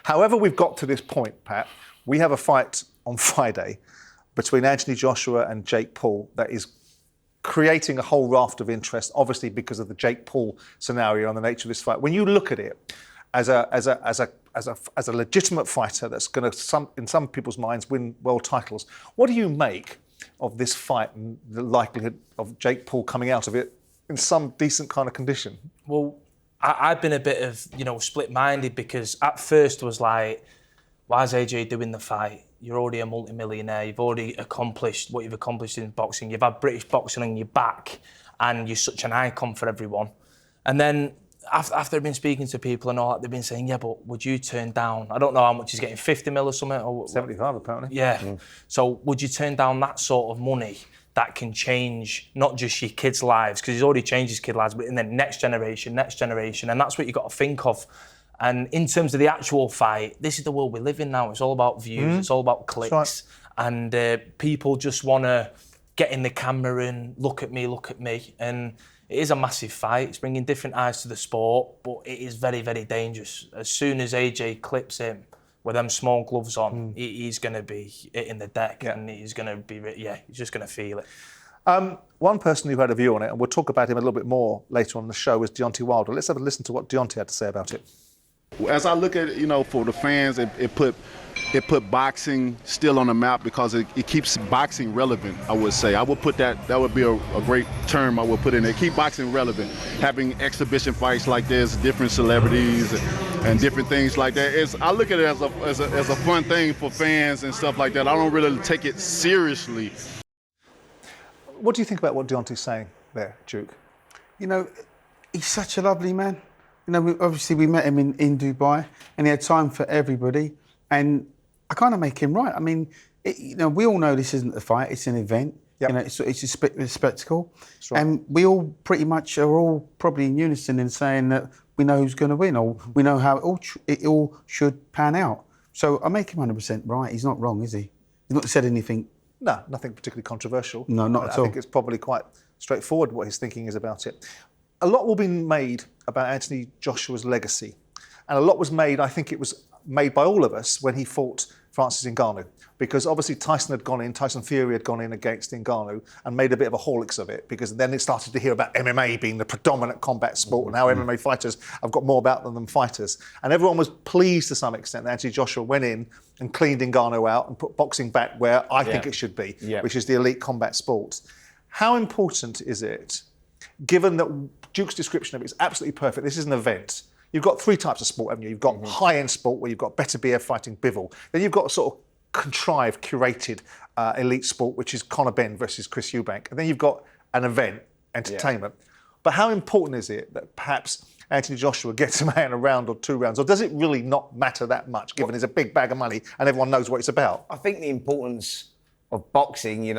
However we've got to this point, Pat, we have a fight on Friday between Anthony Joshua and Jake Paul that is creating a whole raft of interest, obviously because of the Jake Paul scenario and the nature of this fight. When you look at it as a legitimate fighter that's going to, in some people's minds, win world titles, what do you make of this fight and the likelihood of Jake Paul coming out of it in some decent kind of condition? Well, I've been a bit of, split-minded, because at first was like, why is AJ doing the fight? You're already a multi-millionaire. You've already accomplished what you've accomplished in boxing. You've had British boxing on your back, and you're such an icon for everyone. And then after I've been speaking to people and all that, they've been saying, yeah, but would you turn down, I don't know how much he's getting, 50 mil or something? Or 75 apparently. Yeah. So would you turn down that sort of money that can change not just your kids' lives, because he's already changed his kids' lives, but in the next generation, and that's what you've got to think of. And in terms of the actual fight, this is the world we live in now. It's all about views, it's all about clicks. Right. And people just want to get in the camera and look at me. And it is a massive fight. It's bringing different eyes to the sport, but it is very, very dangerous. As soon as AJ clips him with them small gloves on, he's going to be hitting the deck, and he's going to be, he's just going to feel it. One person who had a view on it, and we'll talk about him a little bit more later on in the show, was Deontay Wilder. Let's have a listen to what Deontay had to say about it. As I look at it, for the fans, it put boxing still on the map, because it keeps boxing relevant, I would say. I would put that would be a great term I would put in there. Keep boxing relevant. Having exhibition fights like this, different celebrities and different things like that. I look at it as a fun thing for fans and stuff like that. I don't really take it seriously. What do you think about what Deontay's saying there, Duke? He's such a lovely man. Obviously we met him in Dubai, and he had time for everybody, and I kind of make him right. I mean, we all know this isn't a fight; it's an event. Yep. It's a spectacle, right. And we all pretty much are all probably in unison in saying that we know who's going to win, or we know how it all should pan out. So I make him 100% right. He's not wrong, is he? He's not said anything. No, nothing particularly controversial. No, not at all. I think it's probably quite straightforward what his thinking is about it. A lot will be made about Anthony Joshua's legacy. And a lot was made, I think it was made by all of us, when he fought Francis Ngannou. Because obviously Tyson Fury had gone in against Ngannou and made a bit of a horlicks of it, because then it started to hear about MMA being the predominant combat sport, and how MMA fighters have got more about them than fighters. And everyone was pleased to some extent that Anthony Joshua went in and cleaned Ngannou out and put boxing back where I think it should be, which is the elite combat sport. How important is it, given that Duke's description of it is absolutely perfect? This is an event. You've got three types of sport, haven't you? You've got high-end sport, where you've got Better BF fighting Bivol. Then you've got sort of contrived, curated elite sport, which is Conor Benn versus Chris Eubank. And then you've got an event, entertainment. But how important is it that perhaps Anthony Joshua gets him out in a round or 2 rounds? Or does it really not matter that much, given it's a big bag of money and everyone knows what it's about? I think the importance of boxing,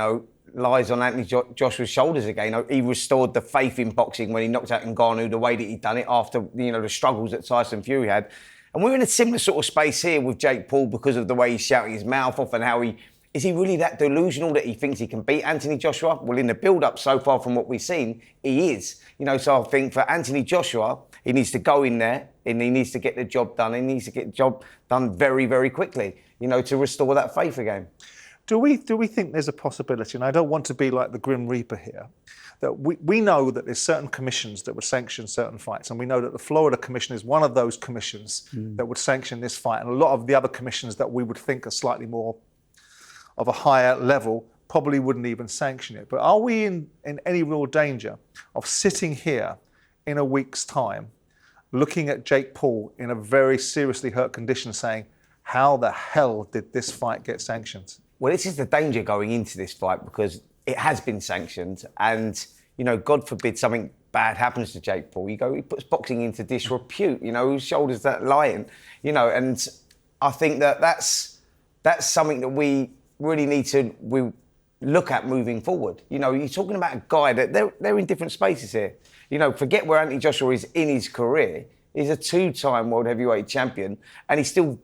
lies on Anthony Joshua's shoulders again. He restored the faith in boxing when he knocked out Ngannou the way that he'd done it after, the struggles that Tyson Fury had. And we're in a similar sort of space here with Jake Paul, because of the way he's shouting his mouth off, and how is he really that delusional that he thinks he can beat Anthony Joshua? Well, in the build-up so far from what we've seen, he is. So I think for Anthony Joshua, he needs to go in there and he needs to get the job done. He needs to get the job done very, very quickly, to restore that faith again. Do we think there's a possibility, and I don't want to be like the Grim Reaper here, that we know that there's certain commissions that would sanction certain fights, and we know that the Florida Commission is one of those commissions that would sanction this fight, and a lot of the other commissions that we would think are slightly more of a higher level probably wouldn't even sanction it. But are we in any real danger of sitting here in a week's time, looking at Jake Paul in a very seriously hurt condition, saying, how the hell did this fight get sanctioned? Well, this is the danger going into this fight, because it has been sanctioned, and, God forbid something bad happens to Jake Paul. He puts boxing into disrepute, whose shoulders that lying, and I think that's something that we really need to look at moving forward. You're talking about a guy that they're in different spaces here. Forget where Anthony Joshua is in his career. He's a 2-time world heavyweight champion, and he's still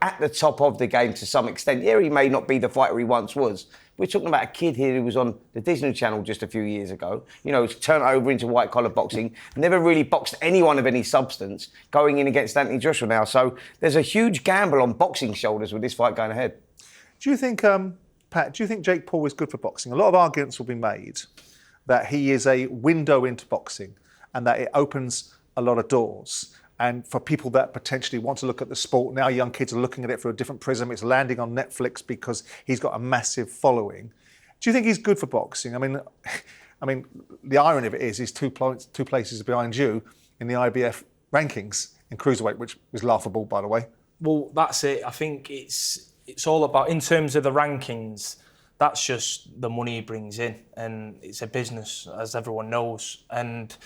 at the top of the game to some extent. Yeah, he may not be the fighter he once was, We're talking about a kid here who was on the Disney Channel just a few years ago. You know, he's turned over into white-collar boxing, never really boxed anyone of any substance, going in against Anthony Joshua now. So there's a huge gamble on boxing shoulders with this fight going ahead. Do you think, Pat, do you think Jake Paul is good for boxing? A lot of arguments will be made that he is a window into boxing and that it opens a lot of doors. And for people that potentially want to look at the sport, now young kids are looking at it through a different prism. It's landing on Netflix because he's got a massive following. Do you think he's good for boxing? I mean, the irony of it is he's two places behind you in the IBF rankings in cruiserweight, which was laughable, by the way. Well, that's it. I think it's all about, in terms of the rankings, that's just the money he brings in, and it's a business, as everyone knows. And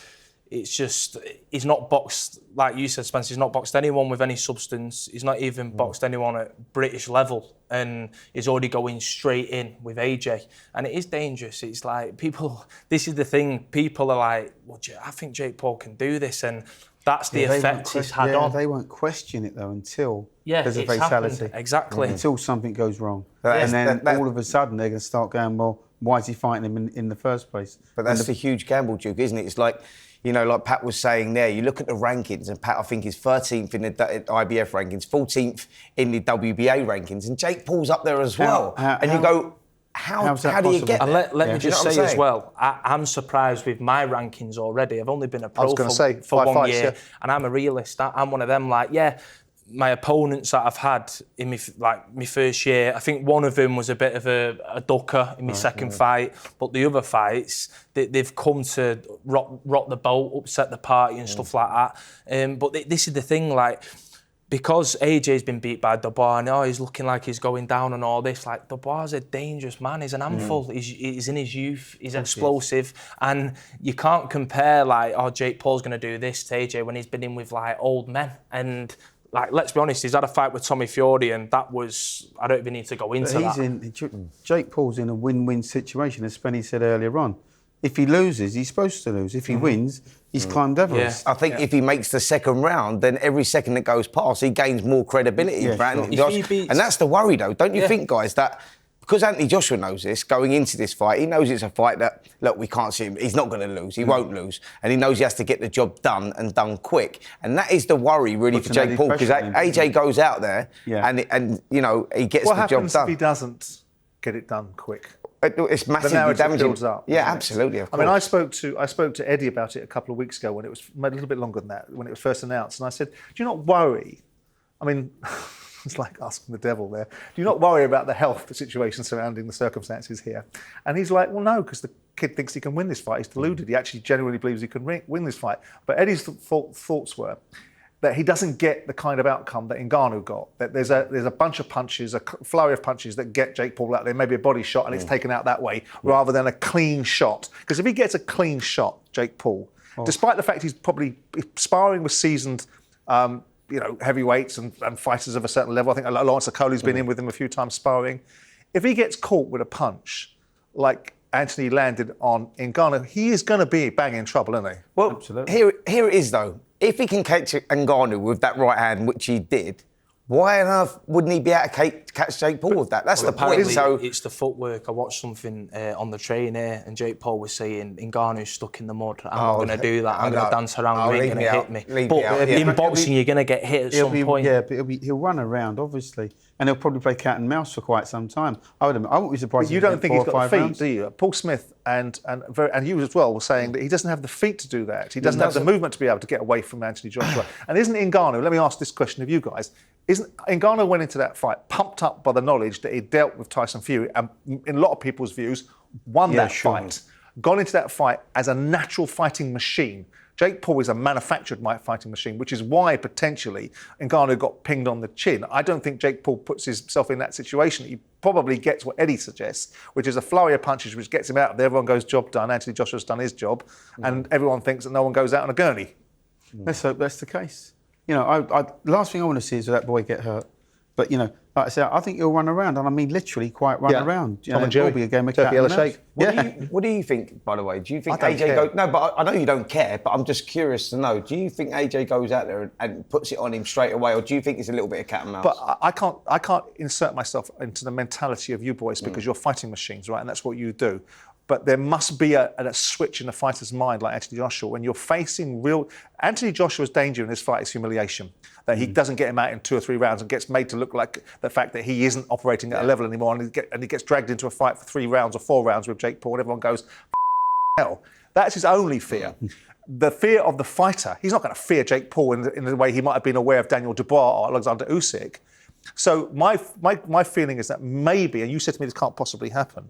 it's just, he's not boxed, like you said, Spencer, he's not boxed anyone with any substance. He's not even boxed anyone at British level. And he's already going straight in with AJ. And it is dangerous. It's like, people, this is the thing, people are like, well, I think Jake Paul can do this. And that's the effect he's had on. They won't question it, though, until there's a it's fatality. Happened. Exactly. Until something goes wrong. And then all of a sudden, they're going to start going, well, why is he fighting him in the first place? But that's the huge gamble, Duke, isn't it? It's like, you know, like Pat was saying there, you look at the rankings, and Pat, I think, is 13th in the IBF rankings, 14th in the WBA rankings, and Jake Paul's up there as well. You go, how do you get there? And let me just say as well, I'm surprised with my rankings already. I've only been a pro for 1 year, and I'm a realist. I'm one of them, like, my opponents that I've had in my first year, I think one of them was a bit of a ducker in my second fight, but the other fights, they've come to rock the boat, upset the party and stuff like that. But this is the thing, like, because AJ's been beat by Dubois, and he's looking like he's going down and all this, like, Dubois is a dangerous man, he's an handful, he's in his youth, he's explosive, and you can't compare, like, Jake Paul's going to do this to AJ when he's been in with, like, old men. And like, let's be honest, he's had a fight with Tommy Fury, and that was, I don't even need to go into that. Jake Paul's in a win-win situation, as Spenny said earlier on. If he loses, he's supposed to lose. If he wins, he's climbed Everest. Yeah. I think if he makes the second round, then every second that goes past, he gains more credibility. And that's the worry, though. Don't you think, guys, that because Anthony Joshua knows this, going into this fight, he knows it's a fight that, look, we can't see him. He's not going to lose. He won't lose. And he knows he has to get the job done and done quick. And that is the worry, really, for Jake Paul, because AJ goes out there and, you know, he gets the job done. What happens if he doesn't get it done quick? It's massively damaging. Builds up, absolutely. Of course. I mean, I spoke to Eddie about it a couple of weeks ago when it was a little bit longer than that, when it was first announced, and I said, "Do you not worry?" I mean, it's like asking the devil there. Do you not worry about the health situation surrounding the circumstances here? And he's like, "Well, no, because the kid thinks he can win this fight. He's deluded. He actually genuinely believes he can win this fight." But Eddie's thoughts were that he doesn't get the kind of outcome that Ngannou got. That there's a bunch of punches, a flurry of punches that get Jake Paul out there, maybe a body shot, and it's taken out that way, rather than a clean shot. Because if he gets a clean shot, Jake Paul, despite the fact he's probably sparring with seasoned, heavyweights and fighters of a certain level, I think Lawrence Okole's been in with him a few times sparring. If he gets caught with a punch, like Anthony landed on Ngannou, he is going to be bang in trouble, isn't he? Well, absolutely. Here it is, though. If he can catch Ngannou with that right hand, which he did, why on earth wouldn't he be able to catch Jake Paul with that? That's the point. So it's the footwork. I watched something on the train here, and Jake Paul was saying, Ngannou's stuck in the mud. I'm not going to do that. I'm going to dance around. He ain't going to hit me. But in boxing, you're going to get hit at some point. Yeah, but he'll run around, obviously. And he'll probably play cat and mouse for quite some time. I wouldn't be surprised. But you don't think he's got the feet, do you? Paul Smith and you as well were saying that he doesn't have the feet to do that. He doesn't have the movement to be able to get away from Anthony Joshua. And isn't Ngannou? Let me ask this question of you guys. Isn't Ngannou went into that fight pumped up by the knowledge that he dealt with Tyson Fury, and in a lot of people's views, won that fight. Gone into that fight as a natural fighting machine. Jake Paul is a manufactured fighting machine, which is why potentially Ngannou got pinged on the chin. I don't think Jake Paul puts himself in that situation. He probably gets what Eddie suggests, which is a flurry of punches which gets him out there. Everyone goes, job done. Anthony Joshua's done his job. And everyone thinks that no one goes out on a gurney. Let's hope that's the case. You know, last thing I want to see is that boy get hurt. But, you know, like I said, I think he'll run around, and I mean literally quite run around. You Tom know, and Jerry. It'll be a game of Turkey cat yellow and mouse. shake. What do you think, by the way? Do you think I don't AJ care. goes... No, but I know you don't care, but I'm just curious to know. Do you think AJ goes out there and puts it on him straight away, or do you think it's a little bit of cat and mouse? But I can't insert myself into the mentality of you boys because you're fighting machines, right? And that's what you do. But there must be a switch in a fighter's mind, like Anthony Joshua, when you're facing real... Anthony Joshua's danger in this fight is humiliation. That he doesn't get him out in 2 or 3 rounds and gets made to look like the fact that he isn't operating at a level anymore, and he gets dragged into a fight for 3 rounds or 4 rounds with Jake Paul, and everyone goes, hell. That's his only fear. The fear of the fighter. He's not going to fear Jake Paul in the way he might have been aware of Daniel Dubois or Alexander Usyk. So my feeling is that maybe, and you said to me this can't possibly happen,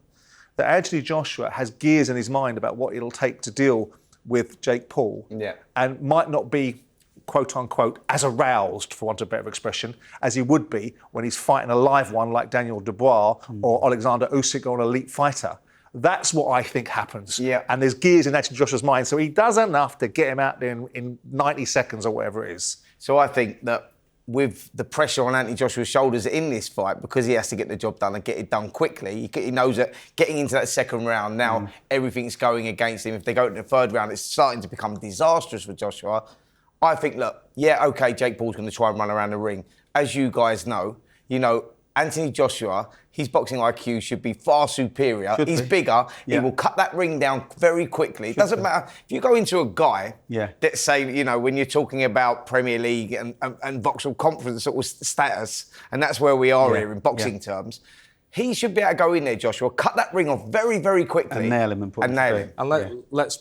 that Anthony Joshua has gears in his mind about what it'll take to deal with Jake Paul, and might not be, quote unquote, as aroused, for want of a better expression, as he would be when he's fighting a live one like Daniel Dubois or Alexander Usyk or an elite fighter. That's what I think happens. Yeah. And there's gears in Anthony Joshua's mind, so he does enough to get him out there in 90 seconds or whatever it is. So I think that with the pressure on Anthony Joshua's shoulders in this fight, because he has to get the job done and get it done quickly, he knows that getting into that second round now, everything's going against him. If they go to the third round, it's starting to become disastrous for Joshua. I think, look, OK, Jake Paul's going to try and run around the ring. As you guys know, Anthony Joshua, his boxing IQ should be far superior. He's bigger. He will cut that ring down very quickly. It doesn't matter. If you go into a guy, let's say, when you're talking about Premier League and Vauxhall Conference sort of status, and that's where we are here in boxing terms, he should be able to go in there, Joshua, cut that ring off very, very quickly. And nail him and put him nail straight. him. And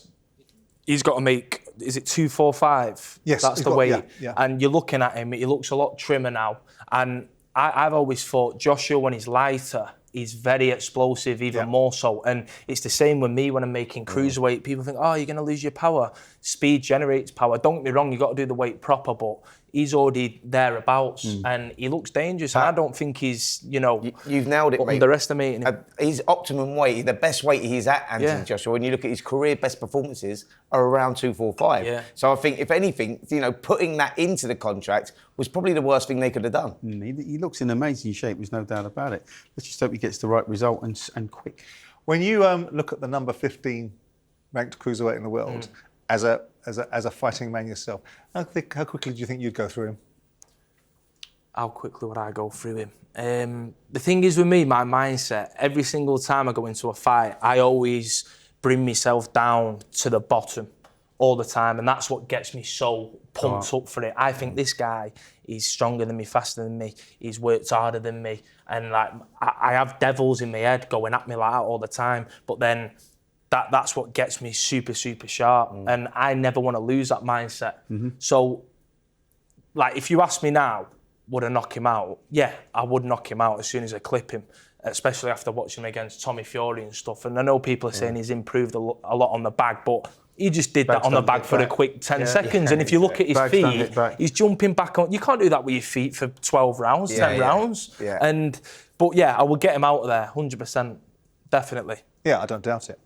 he's got to make, is it 245? Yes, that's he's the got- weight. yeah. And you're looking at him, he looks a lot trimmer now. And I've always thought Joshua, when he's lighter, he's very explosive, even more so. And it's the same with me when I'm making cruiserweight. People think, oh, you're going to lose your power. Speed generates power. Don't get me wrong, you've got to do the weight proper, but he's already thereabouts and he looks dangerous. And I don't think he's, You've nailed it, mate. Underestimating him. His optimum weight, the best weight he's at, Anthony Joshua, when you look at his career best performances, are around 245. Yeah. So I think, if anything, putting that into the contract was probably the worst thing they could have done. He looks in amazing shape, there's no doubt about it. Let's just hope he gets the right result and quick. When you look at the number 15 ranked cruiserweight in the world, as a fighting man yourself, how quickly do you think you'd go through him? How quickly would I go through him? The thing is with me, my mindset, every single time I go into a fight, I always bring myself down to the bottom all the time. And that's what gets me so pumped up for it. I think this guy is stronger than me, faster than me. He's worked harder than me. And I have devils in my head going at me like that all the time. But then that's what gets me super, super sharp. And I never want to lose that mindset. So, if you ask me now, would I knock him out? Yeah, I would knock him out as soon as I clip him, especially after watching him against Tommy Fury and stuff. And I know people are saying he's improved a lot on the bag, but he just did that on the bag for a quick 10 seconds. And if you look at his feet, he's jumping back on. You can't do that with your feet for 12 rounds, 10 rounds. Yeah. But I would get him out of there, 100%, definitely. Yeah, I don't doubt it.